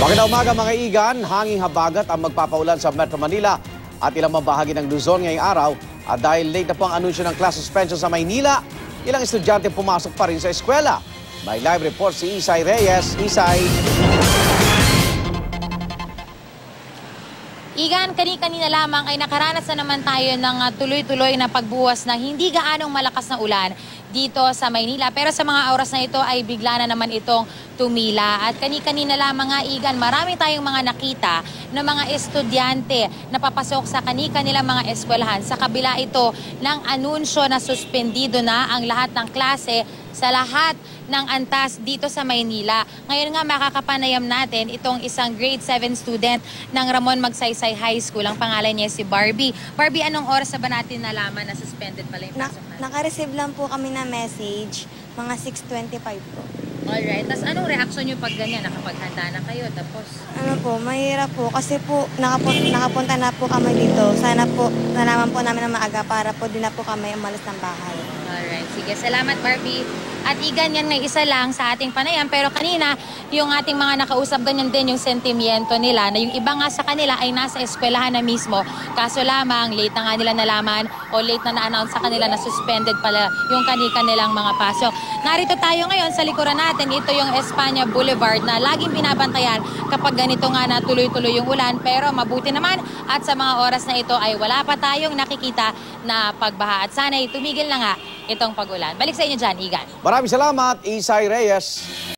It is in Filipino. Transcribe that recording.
Magandang umaga mga igan, hanging habagat ang magpapaulan sa Metro Manila at ilang bahagi ng Luzon ngayong araw. At dahil late na po ang anunsyo ng class suspension sa Maynila, ilang estudyante pumasok pa rin sa eskwela. May live report si Isay Reyes. Isay. Igan, kani-kanina lamang ay nakaranas na naman tayo ng tuloy-tuloy na pagbuwas ng hindi gaanong malakas na ulan dito sa Maynila. Pero sa mga oras na ito ay bigla na naman itong tumila. At kani-kanina lamang nga, Igan, marami tayong mga nakita na mga estudyante na papasok sa kani-kanilang mga eskwelahan. Sa kabila ito ng anunsyo na suspendido na ang lahat ng klase sa lahat ng antas dito sa Maynila. Ngayon nga makakapanayam natin itong isang grade 7 student ng Ramon Magsaysay High School. Ang pangalan niya si Barbie. Barbie, anong oras na ba natin nalaman na suspended pala yung pasok natin? Naka-receive lang po kami na message, mga 6:25 po. Alright, tapos anong reaction nyo pag ganyan? Nakapaghanda na kayo, tapos? Ano po, mahirap po kasi po nakapunta na po kami dito. Sana po nalaman po namin na maaga para po din na po kami umalis ng bahay. Alright, sige. Salamat, Barbie. At Igan, yan ngay isa lang sa ating panayam. Pero kanina, yung ating mga nakausap, ganyan din yung sentimiento nila na yung iba nga sa kanila ay nasa eskwelahan na mismo. Kaso lamang, late na nga nila nalaman o late na na-announce sa kanila na suspended pala yung kanilang mga pasok. Narito tayo ngayon sa likuran natin. Ito yung Espanya Boulevard na laging binabantayan kapag ganito nga na tuloy-tuloy yung ulan. Pero mabuti naman at sa mga oras na ito ay wala pa tayong nakikita na pagbaha. At sana'y tumigil na nga itong pag-ulan. Balik sa inyo dyan, Igan. Maraming salamat, Isay Reyes.